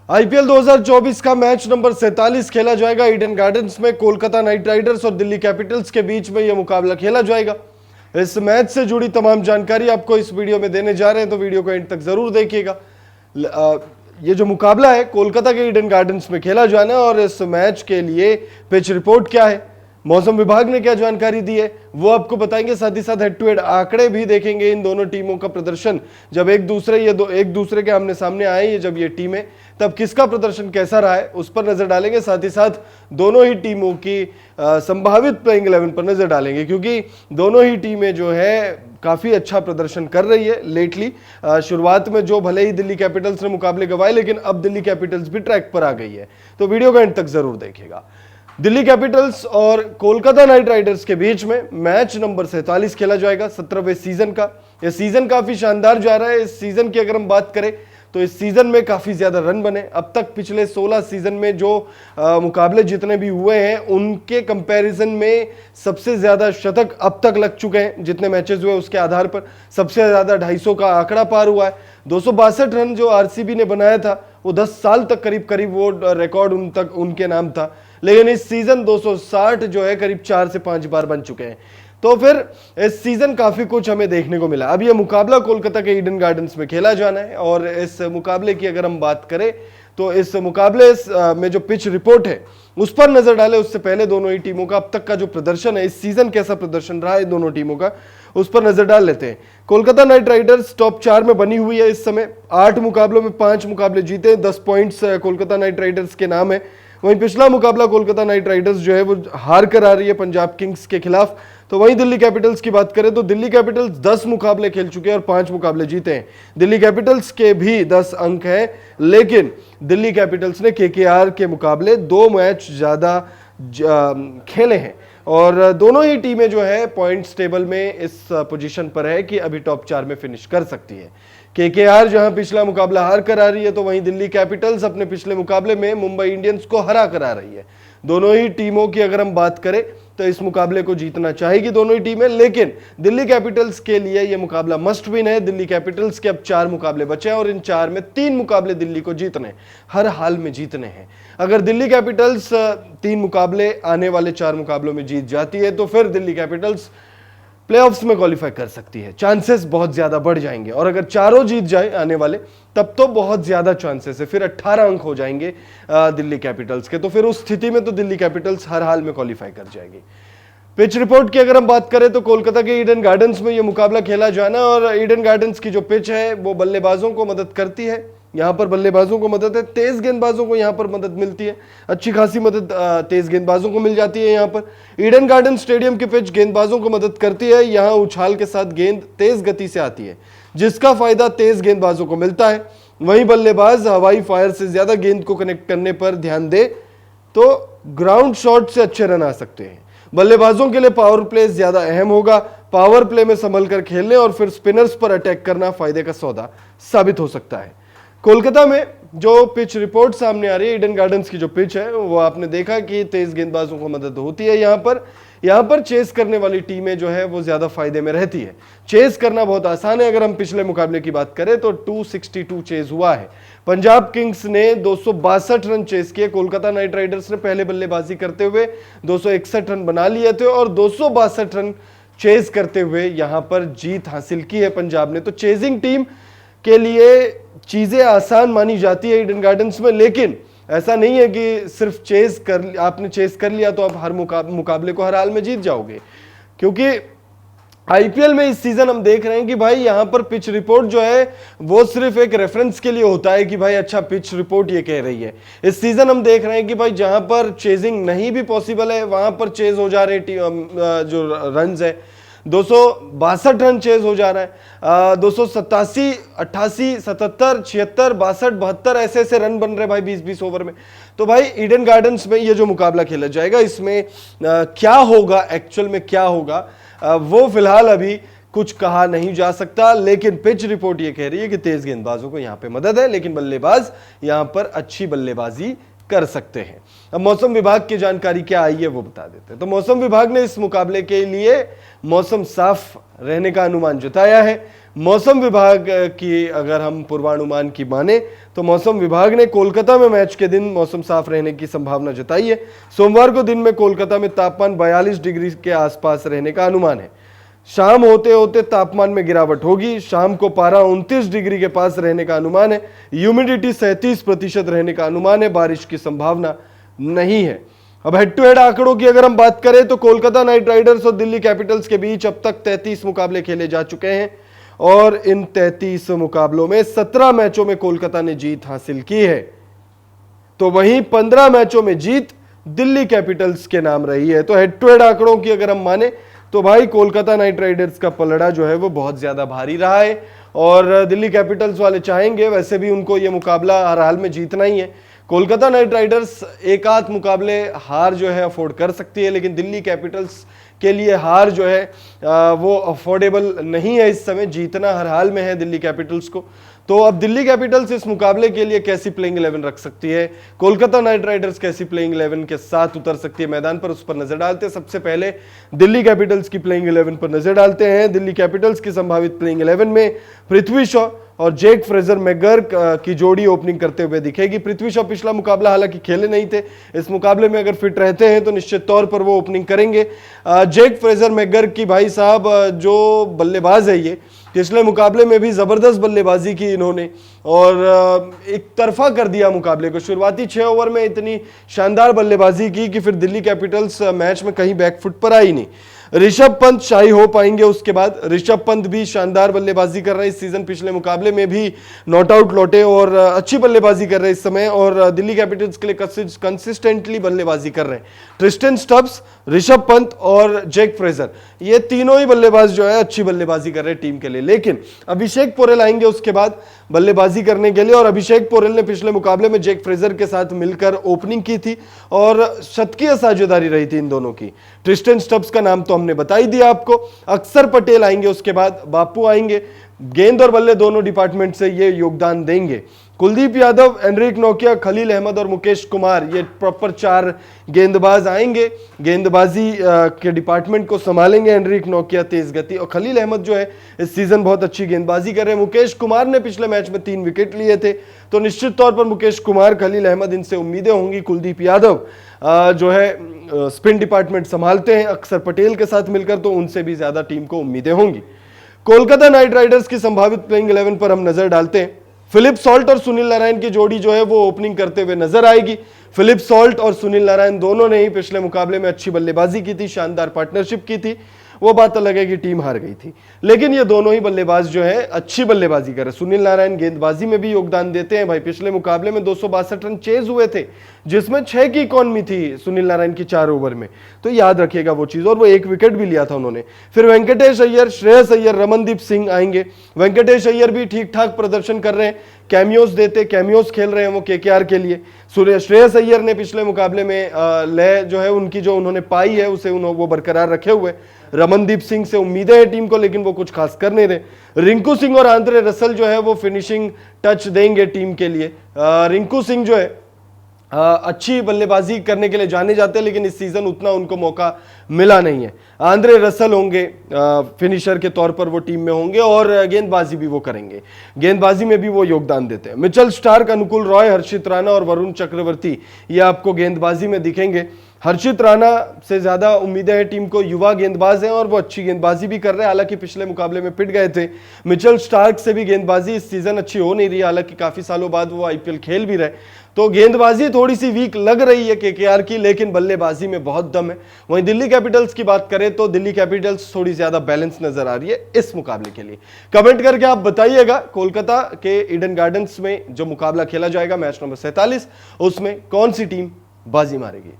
IPL 2024 का match number 47 खेला जाएगा ईडन गार्डन्स में। कोलकाता नाइट राइडर्स और दिल्ली कैपिटल्स के बीच में यह मुकाबला खेला जाएगा। इस मैच से जुड़ी तमाम जानकारी आपको इस वीडियो में देने जा रहे हैं, तो वीडियो को एंड तक जरूर देखिएगा। ये जो मुकाबला है कोलकाता के ईडन गार्डन्स में खेला जाना है और इस मैच के लिए पिच रिपोर्ट क्या है, मौसम विभाग ने क्या जानकारी दी है, वो आपको बताएंगे। साथ ही साथ हेड टू हेड आंकड़े भी देखेंगे। इन दोनों टीमों का प्रदर्शन जब एक दूसरे के आमने सामने आए, ये जब ये टीमें, तब किसका प्रदर्शन कैसा रहा है उस पर नजर डालेंगे। साथ ही साथ दोनों ही टीमों की संभावित प्लेइंग 11 पर नजर डालेंगे, क्योंकि दोनों ही टीमें जो है काफी अच्छा प्रदर्शन कर रही है लेटली। शुरुआत में जो भले ही दिल्ली कैपिटल्स ने मुकाबले गंवाए, लेकिन अब दिल्ली कैपिटल्स भी ट्रैक पर आ गई है, तो वीडियो का एंड तक जरूर देखिएगा। दिल्ली कैपिटल्स और कोलकाता नाइट राइडर्स के बीच में मैच नंबर 47 खेला जाएगा 17वें सीजन का। यह सीजन काफी शानदार जा रहा है। इस सीजन की अगर हम बात करें तो इस सीजन में काफी ज्यादा रन बने। अब तक पिछले 16 सीजन में जो मुकाबले जितने भी हुए हैं उनके कंपैरिजन में सबसे ज्यादा शतक अब तक लग चुके हैं। जितने मैचेस हुए उसके आधार पर सबसे ज्यादा 250 का आंकड़ा पार हुआ है। 262 रन जो आरसीबी ने बनाया था वो 10 साल तक करीब वो रिकॉर्ड उनके नाम था, लेकिन इस सीजन 260 जो है करीब 4 से 5 बार बन चुके हैं। तो फिर इस सीजन काफी कुछ हमें देखने को मिला। अब यह मुकाबला कोलकाता के ईडन गार्डन्स में खेला जाना है और इस मुकाबले की अगर हम बात करें तो इस मुकाबले में जो पिच रिपोर्ट है उस पर नजर डाले उससे पहले दोनों ही टीमों का अब तक का जो प्रदर्शन है, इस सीजन कैसा प्रदर्शन रहा है दोनों टीमों का, उस पर नजर डाल लेते हैं। कोलकाता नाइट राइडर्स टॉप 4 में बनी हुई है इस समय। 8 मुकाबलों में 5 मुकाबले जीते, 10 पॉइंट्स कोलकाता नाइट राइडर्स के नाम है। वहीं पिछला मुकाबला कोलकाता नाइट राइडर्स जो है वो हार कर आ रही है पंजाब किंग्स के खिलाफ। तो वहीं दिल्ली कैपिटल्स की बात करें तो दिल्ली कैपिटल्स 10 मुकाबले खेल चुके हैं और 5 मुकाबले जीते हैं। दिल्ली कैपिटल्स के भी 10 अंक हैं, लेकिन दिल्ली कैपिटल्स ने केकेआर के मुकाबले 2 मैच ज्यादा खेले हैं और दोनों ही टीमें जो है पॉइंट्स टेबल में इस पोजीशन पर है कि अभी टॉप 4 में फिनिश कर सकती है। केकेआर जहां पिछला मुकाबला हार कर आ रही है, तो वहीं दिल्ली कैपिटल्स अपने पिछले मुकाबले में मुंबई इंडियंस को हरा कर आ रही है। दोनों ही टीमों की अगर हम बात करें तो इस मुकाबले को जीतना चाहेगी दोनों ही टीमें, लेकिन दिल्ली कैपिटल्स के लिए यह मुकाबला मस्ट विन है। दिल्ली कैपिटल्स के अब 4 मुकाबले बचे हैं और इन 4 में 3 मुकाबले दिल्ली को जीतने, हर हाल में जीतने हैं। अगर दिल्ली कैपिटल्स 3 मुकाबले आने वाले 4 मुकाबलों में जीत जाती है तो फिर दिल्ली कैपिटल्स प्लेऑफ्स में क्वालिफाई कर सकती है। चांसेस बहुत ज्यादा बढ़ जाएंगे और अगर चारों जीत जाए आने वाले, तब तो बहुत ज्यादा चांसेस है, फिर 18 अंक हो जाएंगे दिल्ली कैपिटल्स के। तो फिर उस स्थिति में तो दिल्ली कैपिटल्स हर हाल में क्वालिफाई कर जाएगी। पिच रिपोर्ट की अगर हम बात करें तो कोलकाता के ईडन गार्डन्स में यह मुकाबला खेला जाना और ईडन गार्डन्स की जो पिच है वो बल्लेबाजों को मदद करती है। यहां पर बल्लेबाजों को मदद है, तेज गेंदबाजों को यहां पर मदद मिलती है, अच्छी खासी मदद तेज गेंदबाजों को मिल जाती है। यहां पर ईडन गार्डन स्टेडियम की पिच गेंदबाजों को मदद करती है। यहां उछाल के साथ गेंद तेज गति से आती है, जिसका फायदा तेज गेंदबाजों को मिलता है। वहीं बल्लेबाज हवाई फायर से ज्यादा गेंद को कनेक्ट करने पर ध्यान दे तो ग्राउंड शॉट से अच्छे रन आ सकते हैं। बल्लेबाजों के लिए पावर प्ले ज्यादा अहम होगा। पावर प्ले में संभल कर खेलने और फिर स्पिनर्स पर अटैक करना फायदे का सौदा साबित हो सकता है। कोलकाता में जो पिच रिपोर्ट सामने आ रही है, ईडन गार्डन्स की जो पिच है वो आपने देखा कि तेज गेंदबाजों को मदद होती है। यहां पर चेस करने वाली टीमें जो है वो ज्यादा फायदे में रहती है। चेस करना बहुत आसान है। अगर हम पिछले मुकाबले की बात करें तो 262 चेस हुआ है। पंजाब किंग्स ने 262 रन चेस किए। कोलकाता नाइट राइडर्स ने पहले बल्लेबाजी करते हुए 261 रन बना लिए थे और 262 रन चेस करते हुए यहां पर जीत हासिल की है पंजाब ने। तो चेजिंग टीम के लिए चीजें आसान मानी जाती है ईडन गार्डन्स में, लेकिन ऐसा नहीं है कि सिर्फ आपने चेस कर लिया तो आप हर मुकाबले को हर हाल में जीत जाओगे। क्योंकि आईपीएल में इस सीजन हम देख रहे हैं कि भाई यहां पर पिच रिपोर्ट जो है वो सिर्फ एक रेफरेंस के लिए होता है कि भाई अच्छा पिच रिपोर्ट ये कह रही है। इस सीजन हम देख रहे हैं कि भाई जहां पर चेजिंग नहीं भी पॉसिबल है वहां पर चेज हो जा रहे जो रन्स है, 262 रन चेज हो जा रहा है। 287, 88, 77, 76, 62, 72 ऐसे रन बन रहे भाई 20-20 ओवर में। तो भाई ईडन गार्डन्स में ये जो मुकाबला खेला जाएगा इसमें क्या होगा, एक्चुअल में क्या होगा वो फिलहाल अभी कुछ कहा नहीं जा सकता, लेकिन पिच रिपोर्ट ये कह रही है कि तेज गेंदबाजों को यहां पे मदद है, लेकिन बल्लेबाज यहां पर अच्छी बल्लेबाजी कर सकते हैं। अब मौसम विभाग की जानकारी क्या आई है वो बता देते हैं। तो मौसम विभाग ने इस मुकाबले के लिए मौसम साफ रहने का अनुमान जताया है। मौसम विभाग की अगर हम पूर्वानुमान की माने तो मौसम विभाग ने कोलकाता में मैच के दिन मौसम साफ रहने की संभावना जताई है। सोमवार को दिन में कोलकाता में तापमान 42 डिग्री के आसपास रहने का अनुमान है। शाम होते होते तापमान में गिरावट होगी। शाम को पारा 29 डिग्री के पास रहने का अनुमान है। ह्यूमिडिटी 37% रहने का अनुमान है। बारिश की संभावना नहीं है। अब हेड टू हेड आंकड़ों की अगर हम बात करें तो कोलकाता नाइट राइडर्स और दिल्ली कैपिटल्स के बीच अब तक 33 मुकाबले खेले जा चुके हैं और इन 33 मुकाबलों में 17 मैचों में कोलकाता ने जीत हासिल की है, तो वहीं 15 मैचों में जीत दिल्ली कैपिटल्स के नाम रही है। तो हेड टू हेड आंकड़ों की अगर हम माने तो भाई कोलकाता नाइट राइडर्स का पलड़ा जो है वो बहुत ज्यादा भारी रहा है और दिल्ली कैपिटल्स वाले चाहेंगे वैसे भी उनको ये मुकाबला हर हाल में जीतना ही है। कोलकाता नाइट राइडर्स एक आध मुकाबले हार जो है अफोर्ड कर सकती है, लेकिन दिल्ली कैपिटल्स के लिए हार जो है वो अफोर्डेबल नहीं है। इस समय जीतना हर हाल में है दिल्ली कैपिटल्स को। तो अब दिल्ली कैपिटल्स इस मुकाबले के लिए कैसी प्लेइंग 11 रख सकती है, कोलकाता नाइट राइडर्स कैसी प्लेइंग 11 के साथ उतर सकती है मैदान पर, उस पर नजर डालते हैं। सबसे पहले दिल्ली कैपिटल्स की प्लेइंग 11 पर नजर डालते हैं। दिल्ली कैपिटल्स की संभावित प्लेइंग 11 में पृथ्वी शॉ और जेक फ्रेजर मैकगर्क की जोड़ी ओपनिंग करते हुए दिखेगी। पृथ्वी शॉ पिछला मुकाबला हालांकि खेले नहीं थे, इस मुकाबले में अगर फिट रहते हैं तो निश्चित तौर पर वो ओपनिंग करेंगे। जेक फ्रेजर मैकगर्क की भाई साहब जो बल्लेबाज है ये पिछले मुकाबले में भी जबरदस्त बल्लेबाजी की इन्होंने और एक तरफा कर दिया मुकाबले को। शुरुआती 6 ओवर में इतनी शानदार बल्लेबाजी की कि फिर दिल्ली कैपिटल्स मैच में कहीं बैकफुट पर आई नहीं। ऋषभ पंत शाही हो पाएंगे उसके बाद। ऋषभ पंत भी शानदार बल्लेबाजी कर रहे हैं इस सीजन, पिछले मुकाबले में भी नॉट आउट लौटे और अच्छी बल्लेबाजी कर रहे हैं इस समय और दिल्ली कैपिटल्स के लिए कंसिस्टेंटली बल्लेबाजी कर रहे हैं। ट्रिस्टन स्टब्स, ऋषभ पंत और जेक फ्रेजर, ये तीनों ही बल्लेबाज जो है अच्छी बल्लेबाजी कर रहे हैं टीम के लिए। लेकिन अभिषेक पोरेल आएंगे उसके बाद बल्लेबाजी करने के लिए और अभिषेक पोरेल ने पिछले मुकाबले में जेक फ्रेजर के साथ मिलकर ओपनिंग की थी और शतकीय साझेदारी रही थी इन दोनों की। ट्रिस्टन स्टब्स का नाम तो हमने बता ही दिया आपको। अक्षर पटेल आएंगे उसके बाद, बापू आएंगे, गेंद और बल्ले दोनों डिपार्टमेंट से ये योगदान देंगे। कुलदीप यादव, एनरिक नोकिया, खलील अहमद और मुकेश कुमार, ये प्रॉपर 4 गेंदबाज आएंगे। गेंदबाजी के डिपार्टमेंट को संभालेंगे एनरिक नोकिया तेज गति और खलील अहमद जो है इस सीजन बहुत अच्छी गेंदबाजी कर रहे हैं। मुकेश कुमार ने पिछले मैच में 3 विकेट लिए थे, तो निश्चित तौर पर मुकेश कुमार, खलील अहमद, इनसे उम्मीदें होंगी। कुलदीप यादव जो है स्पिन डिपार्टमेंट संभालते हैं अक्षर पटेल के साथ मिलकर, तो उनसे भी ज्यादा टीम को उम्मीदें होंगी। कोलकाता नाइट राइडर्स की संभावित प्लेइंग 11 पर हम नजर डालते हैं। फिलिप सॉल्ट और सुनील नारायण की जोड़ी जो है वो ओपनिंग करते हुए नजर आएगी। फिलिप सॉल्ट और सुनील नारायण दोनों ने ही पिछले मुकाबले में अच्छी बल्लेबाजी की थी, शानदार पार्टनरशिप की थी। वो बात अलग है कि टीम हार गई थी, लेकिन ये दोनों ही बल्लेबाज जो है अच्छी बल्लेबाजी कर रहे हैं। सुनील नारायण गेंदबाजी में भी योगदान देते हैं भाई। पिछले मुकाबले में 262 रन चेज हुए थे, जिसमें 6 की इकॉनमी थी सुनील नारायण की 4 ओवर में, तो याद रखिएगा वो चीज। और वो 1 विकेट भी लिया था उन्होंने। फिर वेंकटेश अय्यर, श्रेयस अय्यर, रमनदीप सिंह आएंगे। वेंकटेश अय्यर भी ठीक ठाक प्रदर्शन कर रहे हैं, कैमियोज खेल रहे हैं वो केकेआर के लिए। श्रेयस अय्यर ने पिछले मुकाबले में लय जो है उनकी जो उन्होंने पाई है उसे वो बरकरार रखे हुए। रमनदीप सिंह से उम्मीदें हैं टीम को, लेकिन वो कुछ खास कर नहीं रहे। रिंकू सिंह और आंद्रे रसल जो है वो फिनिशिंग टच देंगे टीम के लिए। रिंकू सिंह जो है अच्छी बल्लेबाजी करने के लिए जाने जाते हैं, लेकिन इस सीजन उतना उनको मौका मिला नहीं है। आंद्रे रसल होंगे फिनिशर के तौर पर, वो टीम में होंगे और गेंदबाजी भी वो करेंगे, गेंदबाजी में भी वो योगदान देते हैं। मिचेल स्टार्क, अनुकूल रॉय, हर्षित राणा और वरुण चक्रवर्ती, ये आपको गेंदबाजी में दिखेंगे। हर्षित राणा से ज्यादा उम्मीदें हैं टीम को, युवा गेंदबाज हैं और वो अच्छी गेंदबाजी भी कर रहे हैं, हालांकि पिछले मुकाबले में पिट गए थे। मिचेल स्टार्क से भी गेंदबाजी इस सीजन अच्छी हो नहीं रही, हालांकि काफी सालों बाद वो आईपीएल खेल भी रहे, तो गेंदबाजी थोड़ी सी वीक लग रही है केकेआर की, लेकिन बल्लेबाजी में बहुत दम है। वहीं दिल्ली कैपिटल्स की बात करें तो दिल्ली कैपिटल्स थोड़ी ज्यादा बैलेंस नजर आ रही है इस मुकाबले के लिए। कमेंट करके आप बताइएगा कोलकाता के ईडन गार्डन्स में जो मुकाबला खेला जाएगा मैच नंबर 47, उसमें कौन सी टीम बाजी मारेगी।